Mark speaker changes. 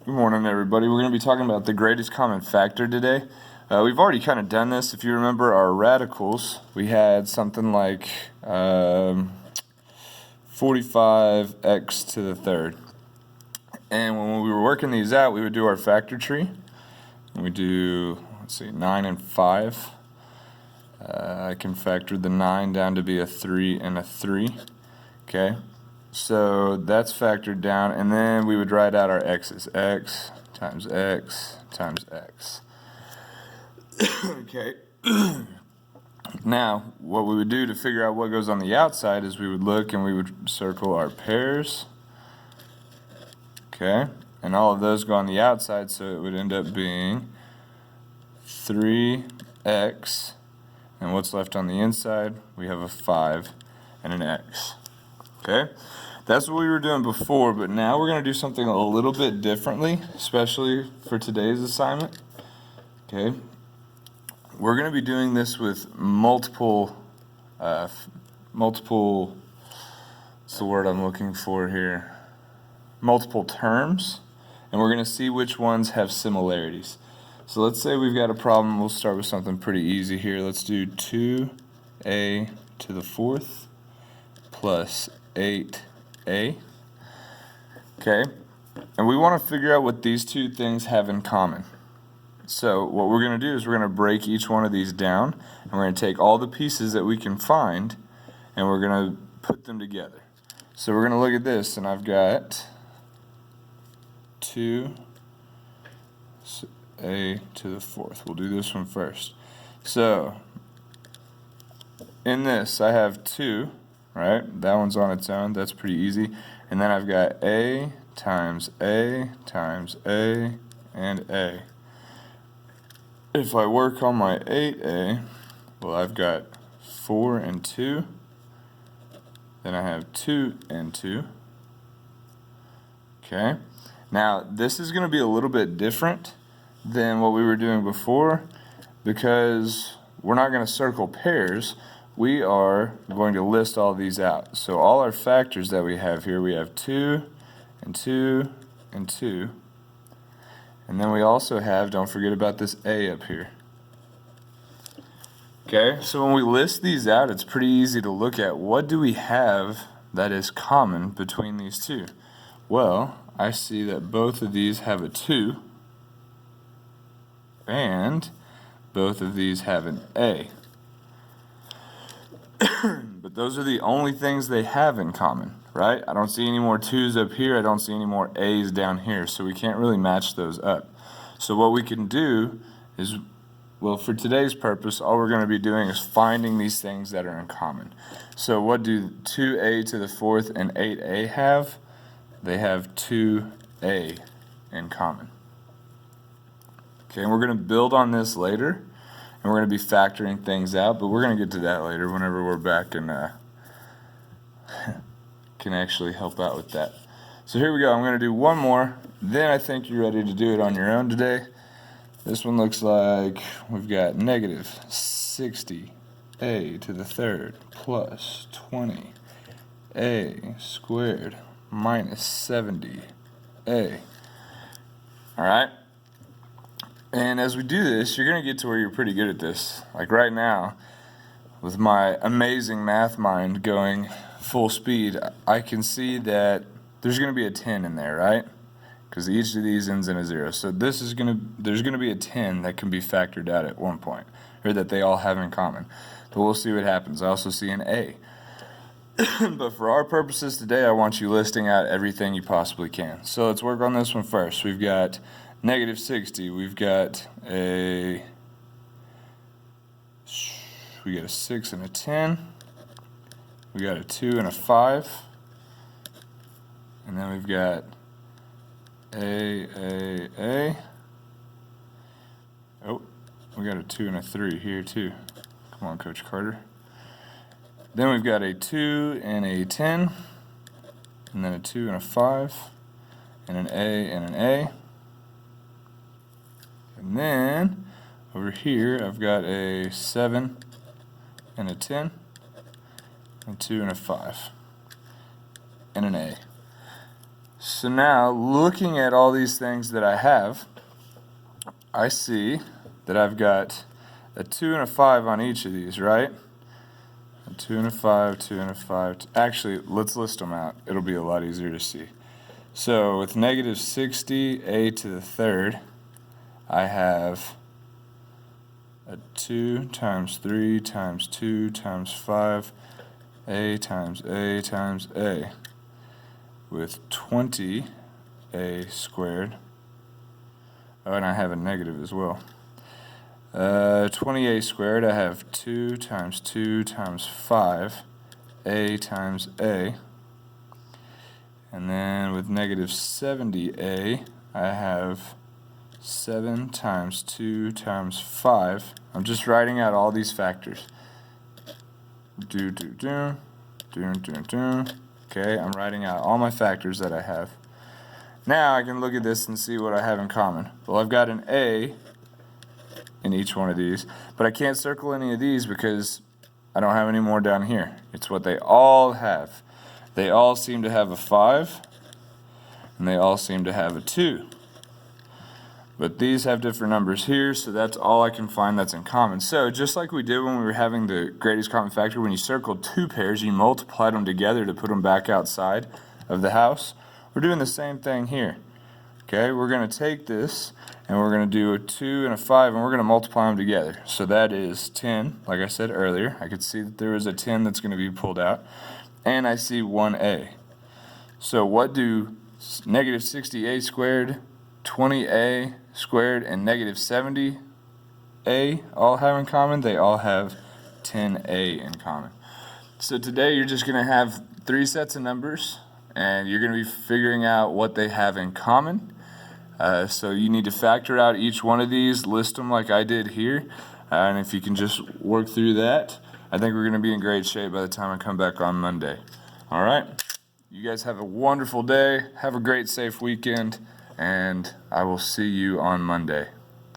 Speaker 1: Good morning, everybody. We're going to be talking about the greatest common factor today. We've already kind of done this. If you remember our radicals, we had something like 45x to the third. And when we were working these out, we would do our factor tree. And we do, 9 and 5. I can factor the 9 down to be a 3 and a 3. Okay. So that's factored down, and then we would write out our x's. X times x times x. Okay. Now, what we would do to figure out what goes on the outside is we would look and we would circle our pairs. Okay. And all of those go on the outside, so it would end up being 3x. And what's left on the inside? We have a 5 and an x. Okay, that's what we were doing before, but now we're going to do something a little bit differently, especially for today's assignment. Okay, we're going to be doing this with multiple, what's the word I'm looking for here? Multiple terms, and we're going to see which ones have similarities. So let's say we've got a problem. We'll start with something pretty easy here. Let's do 2a to the fourth plus 8a. Okay, and we want to figure out what these two things have in common. So what we're going to do is we're going to break each one of these down, and we're going to take all the pieces that we can find, and we're going to put them together. So we're going to look at this, and I've got 2a to the fourth. We'll do this one first. So in this, I have 2. Right, that one's on its own. That's pretty easy. And then I've got a times a times a and a. If I work on my 8a, well, I've got 4 and 2. Then I have 2 and 2. Okay. Now, this is going to be a little bit different than what we were doing before because we're not going to circle pairs. We are going to list all these out. So all our factors that we have here, we have 2 and 2 and 2. And then we also have, don't forget about this a up here. Okay, so when we list these out, it's pretty easy to look at what do we have that is common between these two. Well, I see that both of these have a 2 and both of these have an a. But those are the only things they have in common, right? I don't see any more 2's up here. I don't see any more a's down here, so we can't really match those up. So what we can do is, well, for today's purpose, all we're going to be doing is finding these things that are in common. So what do 2a to the fourth and 8a have? They have 2a in common. Okay, and we're going to build on this later. And we're going to be factoring things out, but we're going to get to that later whenever we're back and can actually help out with that. So here we go. I'm going to do one more. Then I think you're ready to do it on your own today. This one looks like we've got negative 60a to the third plus 20a squared minus 70a. All right. And as we do this, you're going to get to where you're pretty good at this. Like right now, with my amazing math mind going full speed, I can see that there's going to be a 10 in there, right? Because each of these ends in a 0. So there's going to be a 10 that can be factored out at one point, or that they all have in common. But we'll see what happens. I also see an a. But for our purposes today, I want you listing out everything you possibly can. So let's work on this one first. We've got negative 60, we've got a 6 and a 10, we got a 2 and a 5, and then we've got a. Oh, we got a 2 and a 3 here too. Come on, Coach Carter. Then we've got a 2 and a 10, and then a 2 and a 5, and an a and an a. And then over here, I've got a 7 and a 10, a 2 and a 5, and an A. So now, looking at all these things that I have, I see that I've got a 2 and a 5 on each of these, right? A 2 and a 5, 2 and a 5. Actually, let's list them out. It'll be a lot easier to see. So with negative 60, a to the third, I have a 2 times 3 times 2 times 5, a times a times a, with 20 a squared. Oh, and I have a negative as well. 20a squared, I have 2 times 2 times 5, a times a. And then with negative 70a, I have 7 times 2 times 5. I'm just writing out all these factors. Okay, I'm writing out all my factors that I have. Now I can look at this and see what I have in common. Well, I've got an a in each one of these, but I can't circle any of these because I don't have any more down here. It's what they all have. They all seem to have a 5, and they all seem to have a 2. But these have different numbers here, so that's all I can find that's in common. So just like we did when we were having the greatest common factor, when you circled 2 pairs, you multiplied them together to put them back outside of the house. We're doing the same thing here. Okay, we're going to take this, and we're going to do a 2 and a 5, and we're going to multiply them together. So that is 10, like I said earlier. I could see that there was a 10 that's going to be pulled out. And I see 1a. So what do negative 60a squared, 20a squared, and negative 70a all have in common? They all have 10a in common. So today you're just going to have 3 sets of numbers, and you're going to be figuring out what they have in common. So you need to factor out each one of these, list them like I did here, and if you can just work through that, I think we're going to be in great shape by the time I come back on Monday. All right? You guys have a wonderful day. Have a great, safe weekend, and I will see you on Monday.